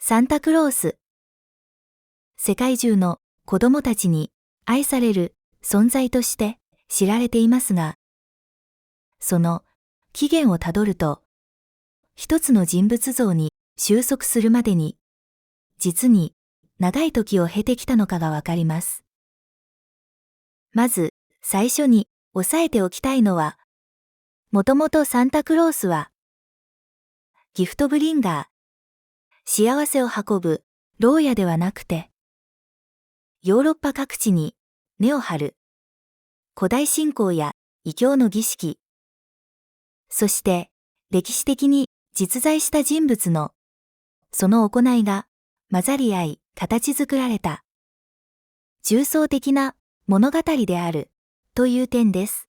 サンタクロース。世界中の子供たちに愛される存在として知られていますが、その起源をたどると、一つの人物像に収束するまでに、実に長い時を経てきたのかがわかります。まず、最初に押さえておきたいのは、もともとサンタクロースは、ギフトブリンガー、幸せを運ぶ牢屋ではなくて、ヨーロッパ各地に根を張る古代信仰や異教の儀式、そして歴史的に実在した人物のその行いが混ざり合い形作られた重層的な物語であるという点です。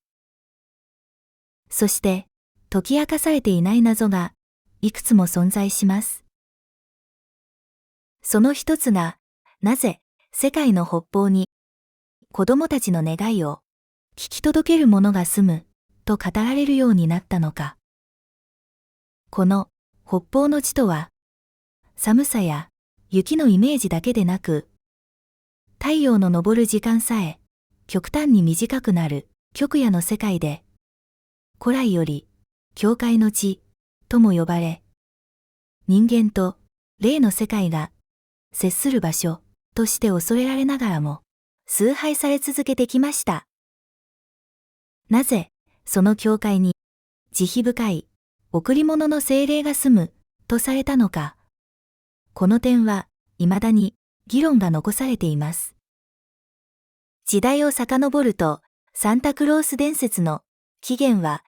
そして解き明かされていない謎がいくつも存在します。その一つが、なぜ世界の北方に子供たちの願いを聞き届ける者が住むと語られるようになったのか。この北方の地とは、寒さや雪のイメージだけでなく、太陽の昇る時間さえ極端に短くなる極夜の世界で、古来より境界の地とも呼ばれ、人間と霊の世界が接する場所として恐れられながらも崇拝され続けてきました。なぜその境界に慈悲深い贈り物の精霊が住むとされたのか。この点は未だに議論が残されています。時代を遡るとサンタクロース伝説の起源は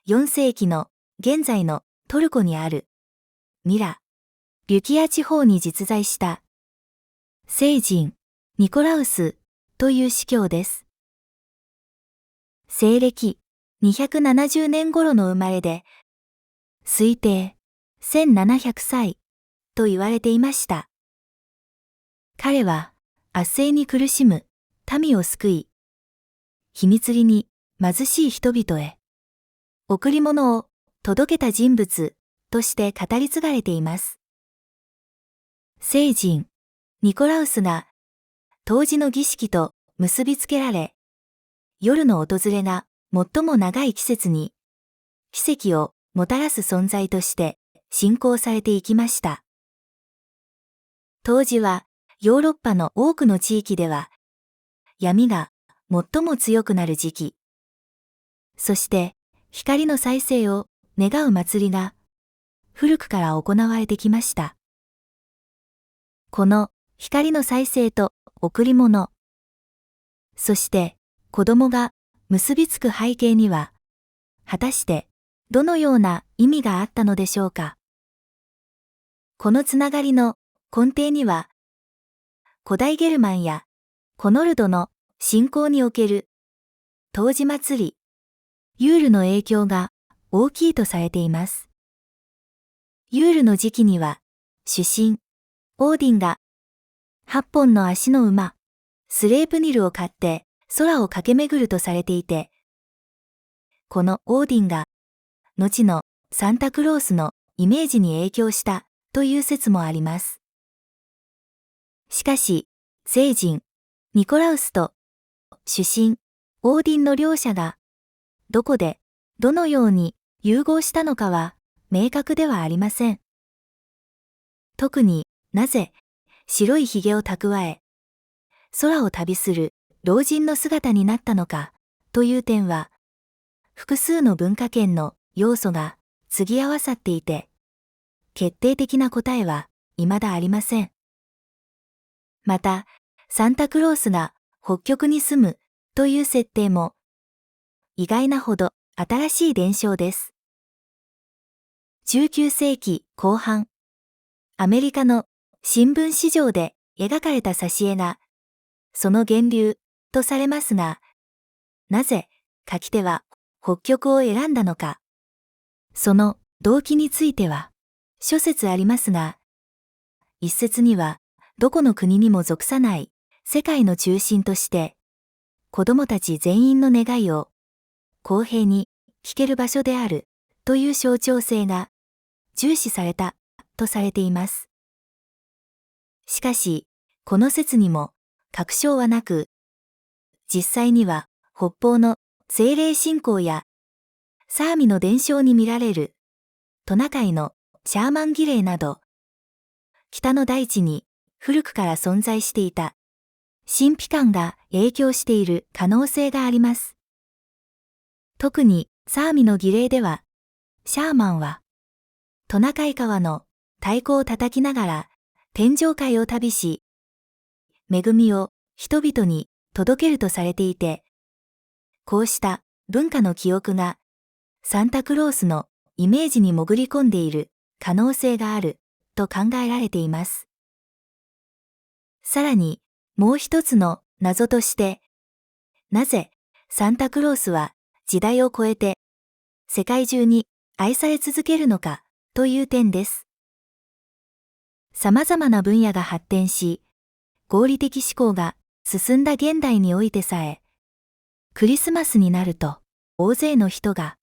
4世紀の現在のトルコにあるミラ・リュキア地方に実在した聖人ニコラウスという司教です。西暦270年頃の生まれで、推定1700歳と言われていました。彼は圧政に苦しむ民を救い、秘密裏に貧しい人々へ贈り物を届けた人物として語り継がれています。聖人ニコラウスが冬至の儀式と結びつけられ、夜の訪れが最も長い季節に奇跡をもたらす存在として信仰されていきました。冬至はヨーロッパの多くの地域では闇が最も強くなる時期、そして光の再生を願う祭りが古くから行われてきました。この光の再生と贈り物、そして子供が結びつく背景には、果たしてどのような意味があったのでしょうか。このつながりの根底には、古代ゲルマンやコノルドの信仰における冬至祭り、ユールの影響が大きいとされています。ユールの時期には、主神、オーディンが8本の足の馬、スレープニルを飼って空を駆け巡るとされていて、このオーディンが後のサンタクロースのイメージに影響したという説もあります。しかし、聖人ニコラウスと主神オーディンの両者がどこでどのように融合したのかは明確ではありません。特になぜ白いひげを蓄え、空を旅する老人の姿になったのかという点は、複数の文化圏の要素が継ぎ合わさっていて、決定的な答えは未だありません。また、サンタクロースが北極に住むという設定も、意外なほど新しい伝承です。19世紀後半、アメリカの新聞市場で描かれた挿絵が、その源流とされますが、なぜ書き手は北極を選んだのか。その動機については諸説ありますが、一説にはどこの国にも属さない世界の中心として、子供たち全員の願いを公平に聞ける場所であるという象徴性が重視されたとされています。しかし、この説にも確証はなく、実際には北方の精霊信仰やサーミの伝承に見られるトナカイのシャーマン儀礼など、北の大地に古くから存在していた神秘感が影響している可能性があります。特にサーミの儀礼では、シャーマンはトナカイ川の太鼓を叩きながら天上界を旅し、恵みを人々に届けるとされていて、こうした文化の記憶がサンタクロースのイメージに潜り込んでいる可能性があると考えられています。さらにもう一つの謎として、なぜサンタクロースは時代を超えて世界中に愛され続けるのかという点です。様々な分野が発展し、合理的思考が進んだ現代においてさえ、クリスマスになると大勢の人が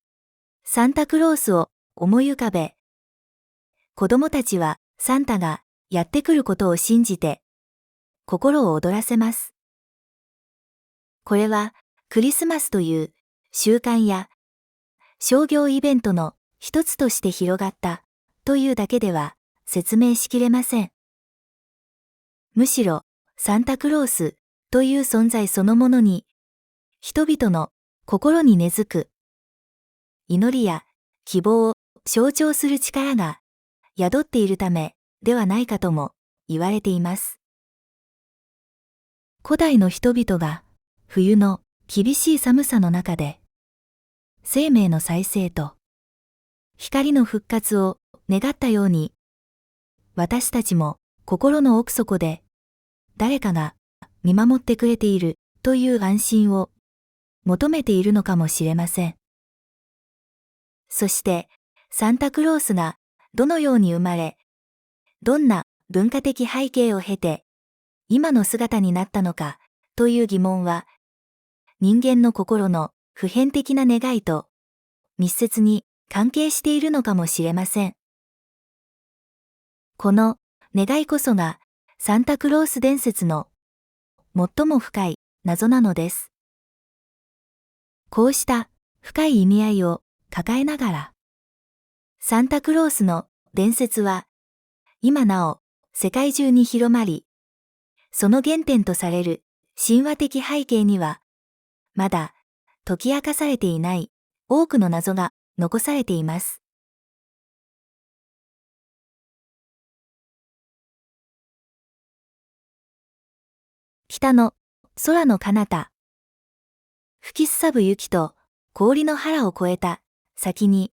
サンタクロースを思い浮かべ、子供たちはサンタがやってくることを信じて心を躍らせます。これはクリスマスという習慣や商業イベントの一つとして広がったというだけでは説明しきれません。むしろサンタクロースという存在そのものに人々の心に根付く祈りや希望を象徴する力が宿っているためではないかとも言われています。古代の人々が冬の厳しい寒さの中で生命の再生と光の復活を願ったように、私たちも心の奥底で誰かが見守ってくれているという安心を求めているのかもしれません。そしてサンタクロースがどのように生まれ、どんな文化的背景を経て今の姿になったのかという疑問は、人間の心の普遍的な願いと密接に関係しているのかもしれません。この願いこそがサンタクロース伝説の最も深い謎なのです。こうした深い意味合いを抱えながら、サンタクロースの伝説は今なお世界中に広まり、その原点とされる神話的背景には、まだ解き明かされていない多くの謎が残されています。北の空の彼方。吹きすさぶ雪と氷の原を越えた先に、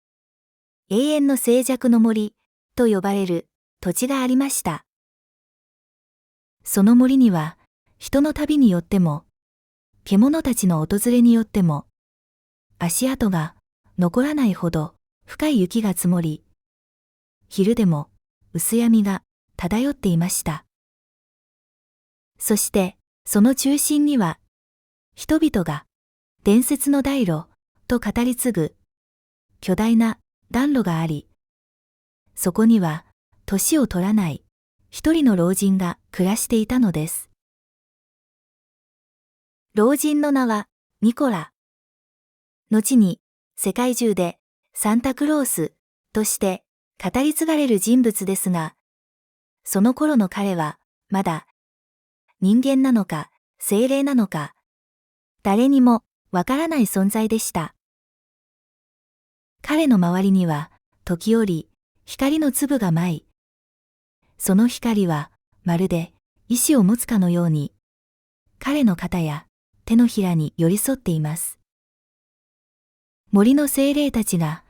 永遠の静寂の森と呼ばれる土地がありました。その森には、人の旅によっても、獣たちの訪れによっても、足跡が残らないほど深い雪が積もり、昼でも薄闇が漂っていました。そして、その中心には、人々が伝説の大路と語り継ぐ巨大な暖炉があり、そこには年を取らない一人の老人が暮らしていたのです。老人の名はニコラ。後に世界中でサンタクロースとして語り継がれる人物ですが、その頃の彼はまだ人間なのか精霊なのか誰にもわからない存在でした。彼の周りには時折光の粒が舞い、その光はまるで意志を持つかのように彼の肩や手のひらに寄り添っています。森の精霊たちが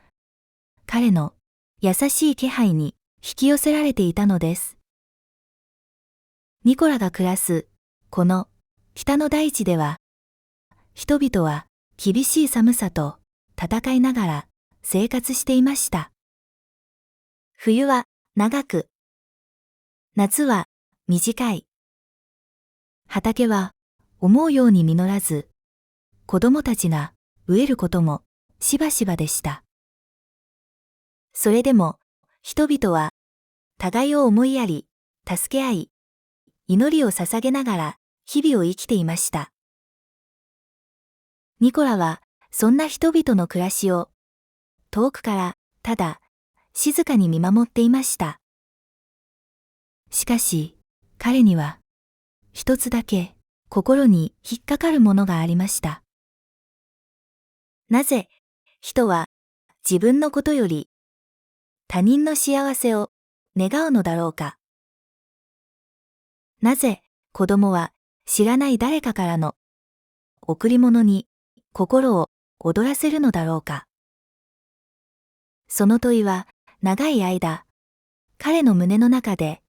彼の優しい気配に引き寄せられていたのです。ニコラが暮らすこの北の大地では、人々は厳しい寒さと戦いながら生活していました。冬は長く、夏は短い。畑は思うように実らず、子供たちが飢えることもしばしばでした。それでも人々は互いを思いやり、助け合い、祈りを捧げながら日々を生きていました。ニコラはそんな人々の暮らしを遠くからただ静かに見守っていました。しかし彼には一つだけ心に引っかかるものがありました。なぜ人は自分のことより他人の幸せを願うのだろうか。なぜ子供は知らない誰かからの贈り物に心を躍らせるのだろうか。その問いは長い間、彼の胸の中で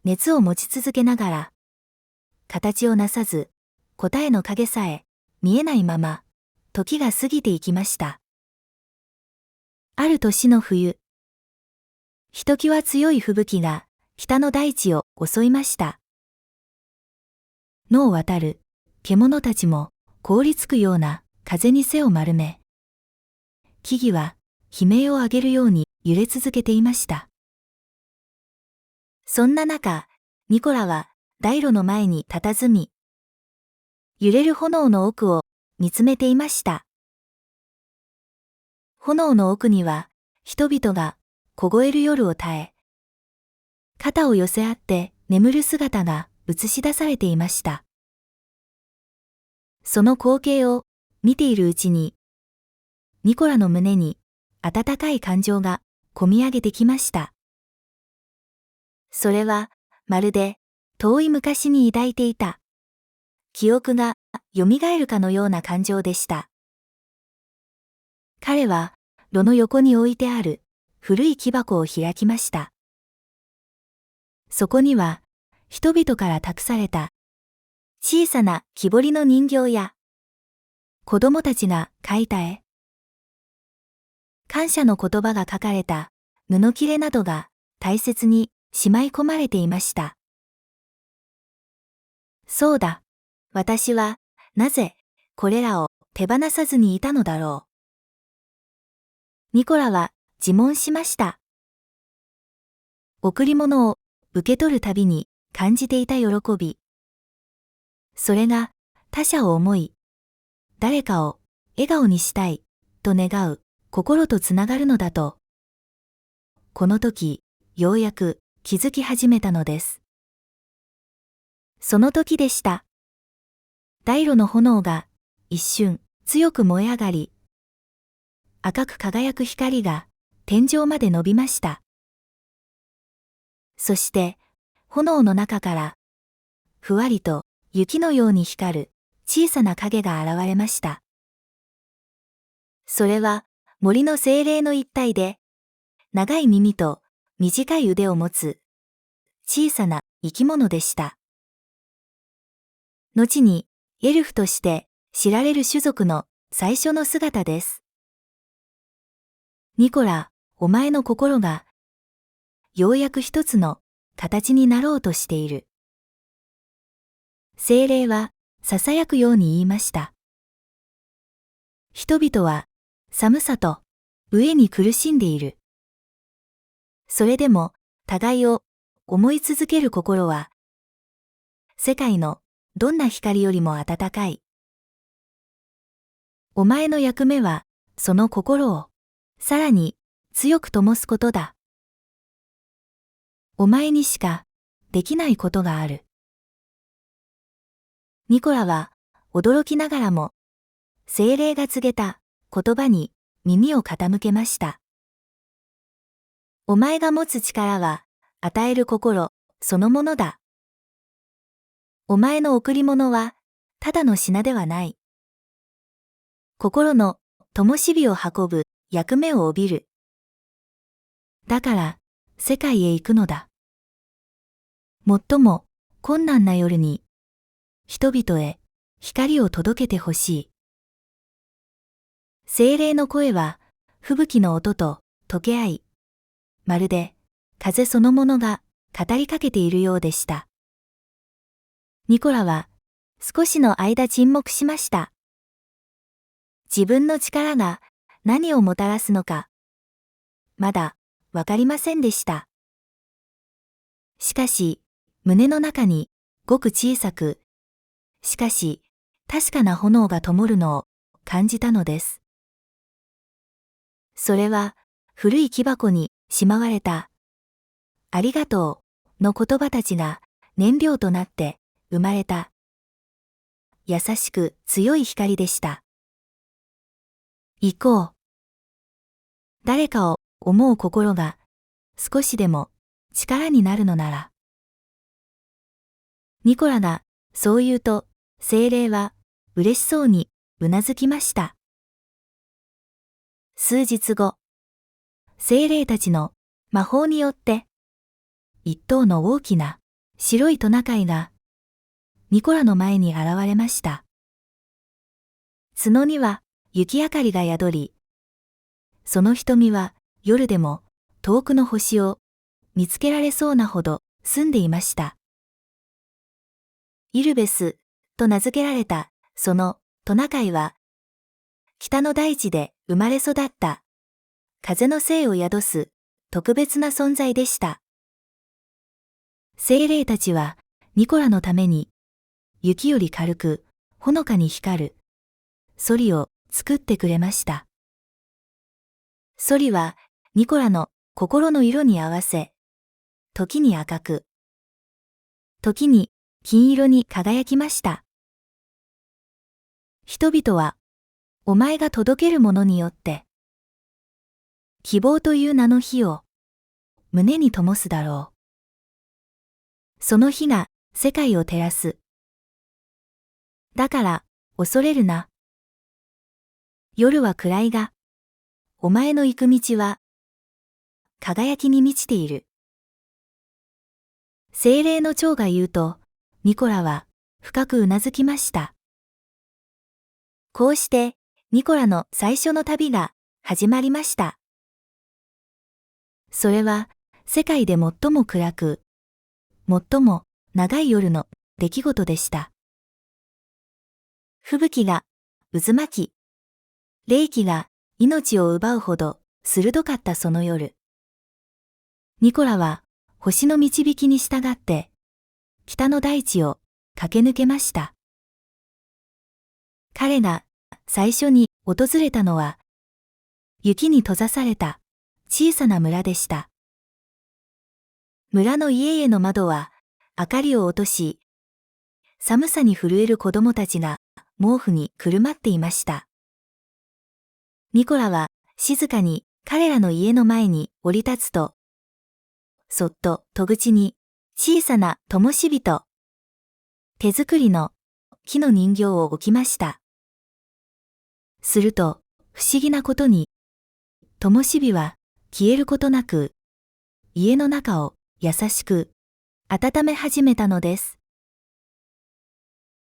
熱を持ち続けながら、形をなさず、答えの影さえ見えないまま、時が過ぎていきました。ある年の冬、ひときわ強い吹雪が北の大地を襲いました。野を渡る獣たちも凍りつくような風に背を丸め、木々は悲鳴を上げるように揺れ続けていました。そんな中、ニコラは暖炉の前に佇み、揺れる炎の奥を見つめていました。炎の奥には人々が凍える夜を耐え、肩を寄せ合って眠る姿が映し出されていました。その光景を見ているうちに、ニコラの胸に温かい感情がこみ上げてきました。それはまるで遠い昔に抱いていた記憶が蘇るかのような感情でした。彼は炉の横に置いてある古い木箱を開きました。そこには人々から託された小さな木彫りの人形や子供たちが描いた絵、感謝の言葉が書かれた布切れなどが大切にしまい込まれていました。そうだ、私はなぜこれらを手放さずにいたのだろう。ニコラは自問しました。贈り物を受け取るたびに感じていた喜び。それが他者を思い、誰かを笑顔にしたいと願う心とつながるのだと。この時、ようやく気づき始めたのです。その時でした。暖炉の炎が一瞬強く燃え上がり、赤く輝く光が天井まで伸びました。そして炎の中からふわりと雪のように光る小さな影が現れました。それは森の精霊の一体で、長い耳と短い腕を持つ小さな生き物でした。後にエルフとして知られる種族の最初の姿です。ニコラ、お前の心がようやく一つの形になろうとしている。精霊は囁くように言いました。人々は寒さと飢えに苦しんでいる。それでも互いを思い続ける心は世界のどんな光よりも温かい。お前の役目はその心をさらに強く灯すことだ。お前にしかできないことがある。ニコラは驚きながらも精霊が告げた言葉に耳を傾けました。お前が持つ力は与える心そのものだ。お前の贈り物はただの品ではない。心の灯火を運ぶ役目を帯びる。だから世界へ行くのだ。最も困難な夜に人々へ光を届けてほしい。精霊の声は吹雪の音と溶け合い、まるで風そのものが語りかけているようでした。ニコラは少しの間沈黙しました。自分の力が何をもたらすのか、まだわかりませんでした。しかし、胸の中にごく小さく、しかし、確かな炎が灯るのを感じたのです。それは、古い木箱にしまわれた、ありがとうの言葉たちが燃料となって生まれた、優しく強い光でした。行こう。誰かを思う心が少しでも力になるのなら。ニコラがそう言うと、精霊は嬉しそうにうなずきました。数日後、精霊たちの魔法によって、一頭の大きな白いトナカイがニコラの前に現れました。角には雪明かりが宿り、その瞳は夜でも遠くの星を見つけられそうなほど澄んでいました。イルベスと名付けられたそのトナカイは、北の大地で生まれ育った風の精を宿す特別な存在でした。精霊たちはニコラのために雪より軽くほのかに光るソリを作ってくれました。ソリはニコラの心の色に合わせ、時に赤く、時に金色に輝きました。人々は、お前が届けるものによって、希望という名の火を胸に灯すだろう。その火が世界を照らす。だから恐れるな。夜は暗いが、お前の行く道は輝きに満ちている。精霊の長が言うと、ニコラは深くうなずきました。こうして、ニコラの最初の旅が始まりました。それは、世界で最も暗く、最も長い夜の出来事でした。吹雪が渦巻き、冷気が命を奪うほど鋭かったその夜。ニコラは星の導きに従って、北の大地を駆け抜けました。彼が最初に訪れたのは、雪に閉ざされた小さな村でした。村の家々の窓は明かりを落とし、寒さに震える子供たちが毛布にくるまっていました。ニコラは静かに彼らの家の前に降り立つと、そっと戸口に小さな灯火と手作りの木の人形を置きました。すると不思議なことに、灯火は消えることなく、家の中を優しく温め始めたのです。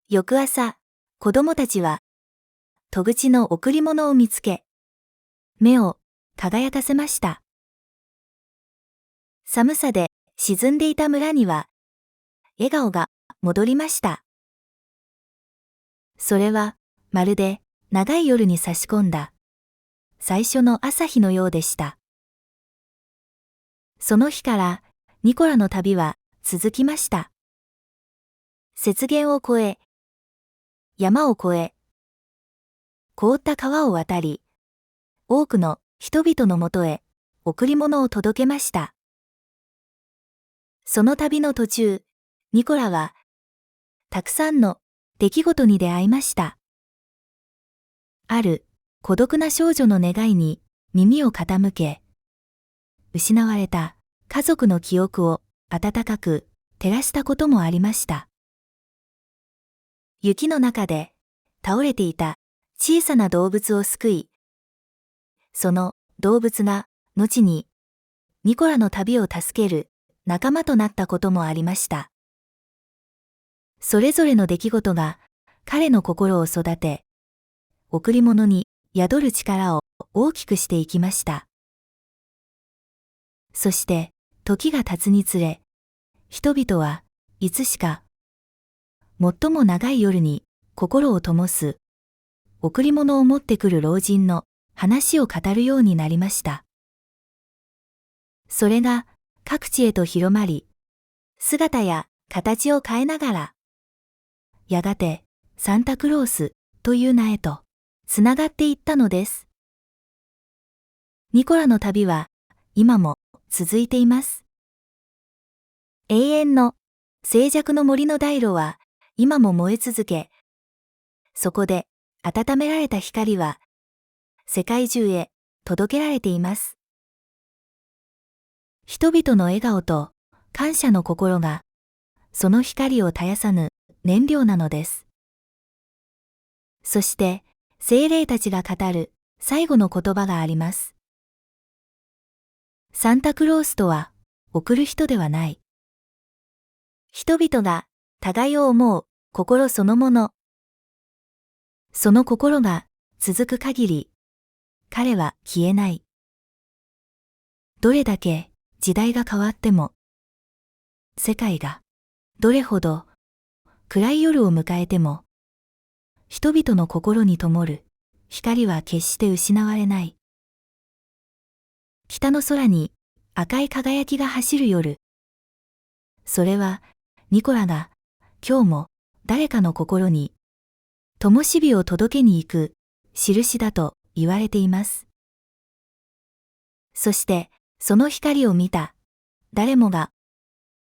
翌朝、子供たちは戸口の贈り物を見つけ、目を輝かせました。寒さで沈んでいた村には、笑顔が戻りました。それは、まるで長い夜に差し込んだ、最初の朝日のようでした。その日から、ニコラの旅は続きました。雪原を越え、山を越え、凍った川を渡り、多くの人々のもとへ贈り物を届けました。その旅の途中、ニコラは、たくさんの出来事に出会いました。ある孤独な少女の願いに耳を傾け、失われた家族の記憶を温かく照らしたこともありました。雪の中で倒れていた小さな動物を救い、その動物が後にニコラの旅を助ける仲間となったこともありました。それぞれの出来事が彼の心を育て、贈り物に宿る力を大きくしていきました。そして時が経つにつれ、人々はいつしか最も長い夜に心を灯す贈り物を持ってくる老人の話を語るようになりました。それが各地へと広まり、姿や形を変えながら、やがてサンタクロースという名へとつながっていったのです。ニコラの旅は今も続いています。永遠の静寂の森の大路は今も燃え続け、そこで温められた光は世界中へ届けられています。人々の笑顔と感謝の心がその光を絶やさぬ燃料なのです。そして聖霊たちが語る最後の言葉があります。サンタクロースとは送る人ではない。人々が互いを思う心そのもの。その心が続く限り、彼は消えない。どれだけ時代が変わっても、世界がどれほど暗い夜を迎えても、人々の心に灯る光は決して失われない。北の空に赤い輝きが走る夜。それはニコラが今日も誰かの心に灯火を届けに行く印だと言われています。そしてその光を見た誰もが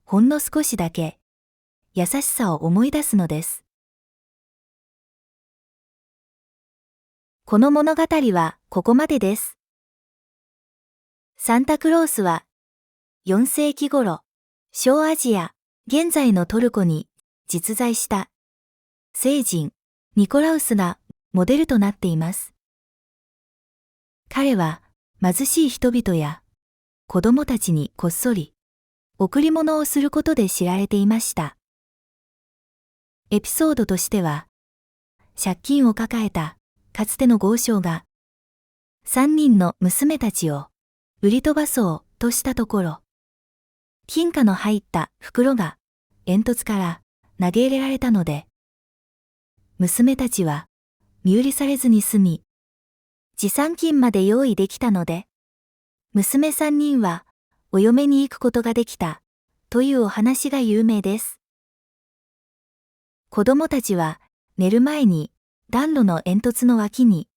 ほんの少しだけ優しさを思い出すのです。この物語はここまでです。サンタクロースは4世紀頃、小アジア、現在のトルコに実在した聖人ニコラウスがモデルとなっています。彼は貧しい人々や子供たちにこっそり贈り物をすることで知られていました。エピソードとしては、借金を抱えたかつての豪商が3人の娘たちを売り飛ばそうとしたところ、金貨の入った袋が煙突から投げ入れられたので、娘たちは身売りされずに済み、持参金まで用意できたので、娘3人はお嫁に行くことができたというお話が有名です。子供たちは寝る前に暖炉の煙突の脇に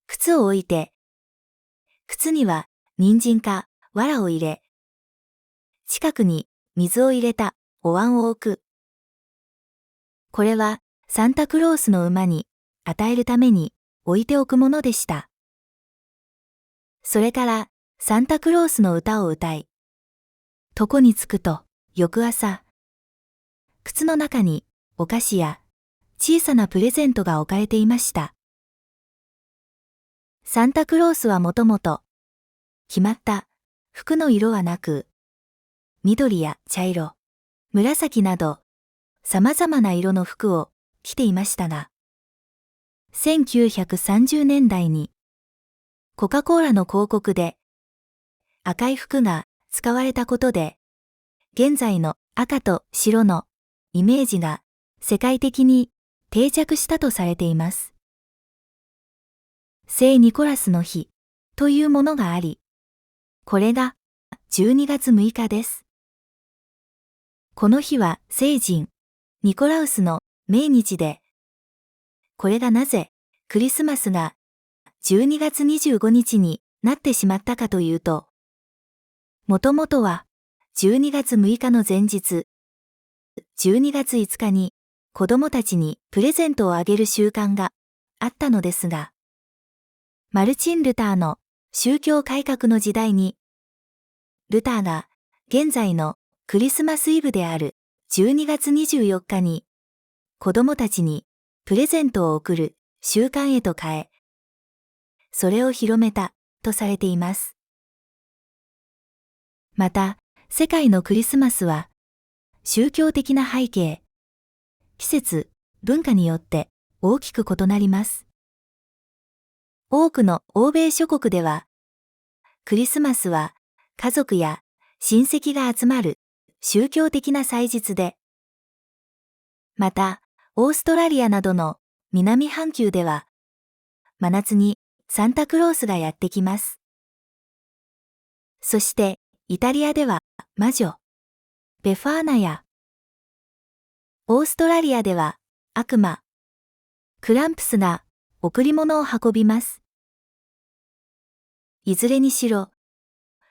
靴を置いて、靴には人参か藁を入れ、近くに水を入れたお椀を置く。これはサンタクロースの馬に与えるために置いておくものでした。それからサンタクロースの歌を歌い、床に着くと翌朝、靴の中にお菓子や小さなプレゼントが置かれていました。サンタクロースはもともと決まった服の色はなく、緑や茶色、紫など様々な色の服を着ていましたが、1930年代にコカ・コーラの広告で赤い服が使われたことで、現在の赤と白のイメージが世界的に定着したとされています。聖ニコラスの日というものがあり、これが12月6日です。この日は聖人ニコラウスの命日で、これがなぜクリスマスが12月25日になってしまったかというと、もともとは12月6日の前日、12月5日に子供たちにプレゼントをあげる習慣があったのですが、マルチン・ルターの宗教改革の時代に、ルターが現在のクリスマスイブである12月24日に子供たちにプレゼントを贈る習慣へと変え、それを広めたとされています。また、世界のクリスマスは宗教的な背景、季節、文化によって大きく異なります。多くの欧米諸国では、クリスマスは家族や親戚が集まる宗教的な祭日で、また、オーストラリアなどの南半球では、真夏にサンタクロースがやってきます。そして、イタリアでは魔女、ベファーナやオーストラリアでは悪魔、クランプスが贈り物を運びます。いずれにしろ、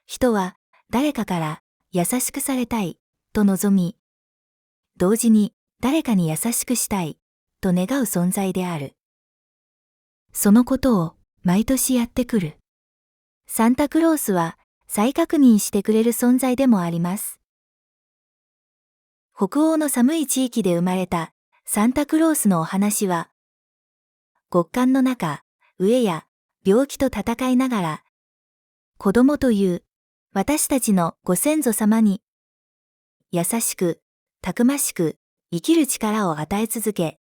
人は誰かから優しくされたいと望み、同時に誰かに優しくしたいと願う存在である。そのことを毎年やってくる。サンタクロースは再確認してくれる存在でもあります。北欧の寒い地域で生まれたサンタクロースのお話は、極寒の中、飢えや病気と戦いながら、子供という私たちのご先祖様に、優しく、たくましく生きる力を与え続け、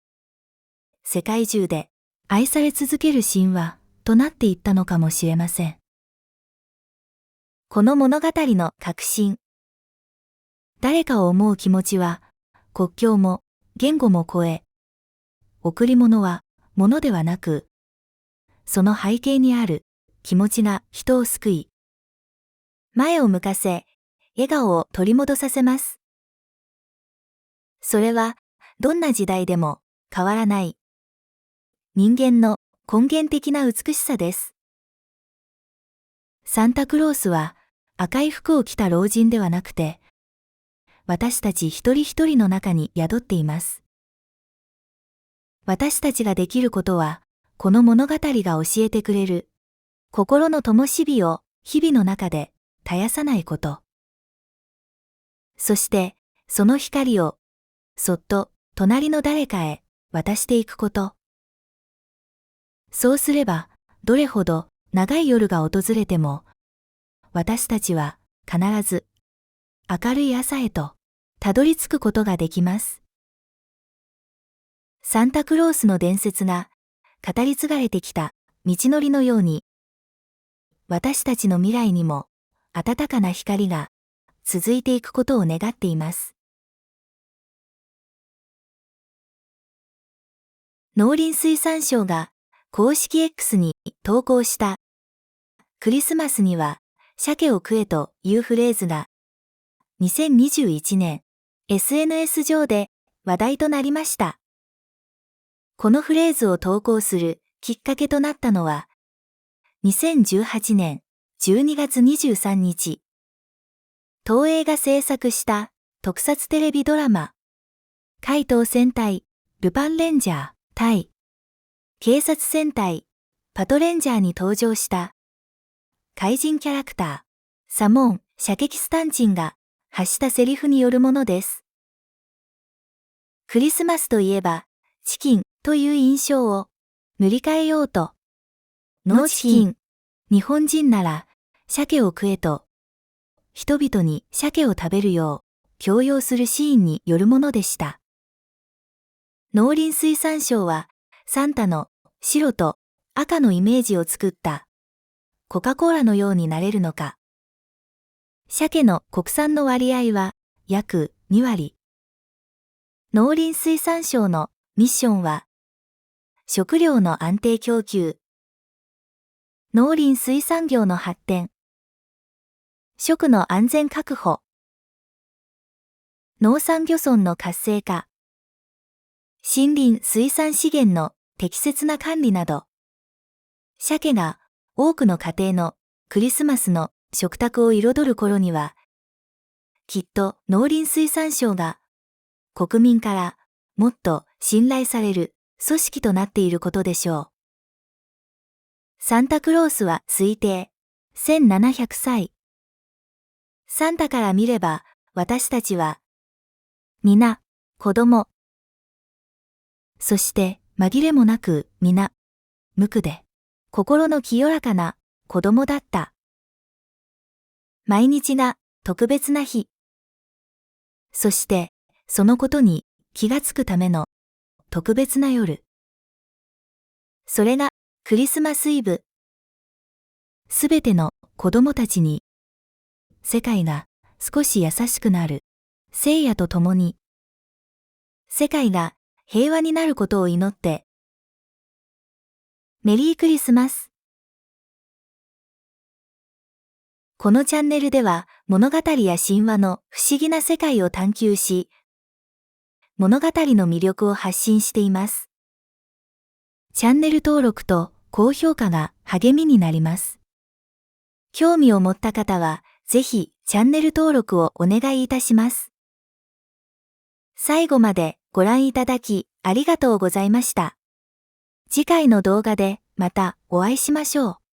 世界中で愛され続ける神話となっていったのかもしれません。この物語の核心。誰かを思う気持ちは国境も言語も超え、贈り物は物ではなく、その背景にある気持ちが人を救い、前を向かせ、笑顔を取り戻させます。それはどんな時代でも変わらない人間の根源的な美しさです。サンタクロースは赤い服を着た老人ではなくて、私たち一人一人の中に宿っています。私たちができることは、この物語が教えてくれる、心の灯火を日々の中で絶やさないこと。そして、その光を、そっと隣の誰かへ渡していくこと。そうすれば、どれほど長い夜が訪れても、私たちは必ず明るい朝へとたどり着くことができます。サンタクロースの伝説が語り継がれてきた道のりのように、私たちの未来にも温かな光が続いていくことを願っています。農林水産省が公式 X に投稿したクリスマスには鮭を食えというフレーズが2021年 SNS 上で話題となりました。このフレーズを投稿するきっかけとなったのは2018年12月23日、東映が制作した特撮テレビドラマ怪盗戦隊ルパンレンジャー対警察戦隊パトレンジャーに登場した怪人キャラクターサモン・シャケキスタンチンが発したセリフによるものです。クリスマスといえばチキンという印象を塗り替えようと、ノーチキン、日本人なら鮭を食えと人々に鮭を食べるよう強要するシーンによるものでした。農林水産省はサンタの白と赤のイメージを作ったコカ・コーラのようになれるのか。鮭の国産の割合は約2割。農林水産省のミッションは食料の安定供給、農林水産業の発展、食の安全確保、農産漁村の活性化、森林水産資源の適切な管理など、鮭が多くの家庭のクリスマスの食卓を彩る頃には、きっと農林水産省が国民からもっと信頼される組織となっていることでしょう。サンタクロースは推定1700歳。サンタから見れば私たちは皆子供。そして紛れもなく皆無垢で心の清らかな子供だった。毎日が特別な日。そしてそのことに気がつくための特別な夜。それがクリスマスイブ。すべての子供たちに世界が少し優しくなる聖夜とともに世界が平和になることを祈ってメリークリスマス。このチャンネルでは物語や神話の不思議な世界を探求し、物語の魅力を発信しています。チャンネル登録と高評価が励みになります。興味を持った方は、ぜひチャンネル登録をお願いいたします。最後までご覧いただきありがとうございました。次回の動画でまたお会いしましょう。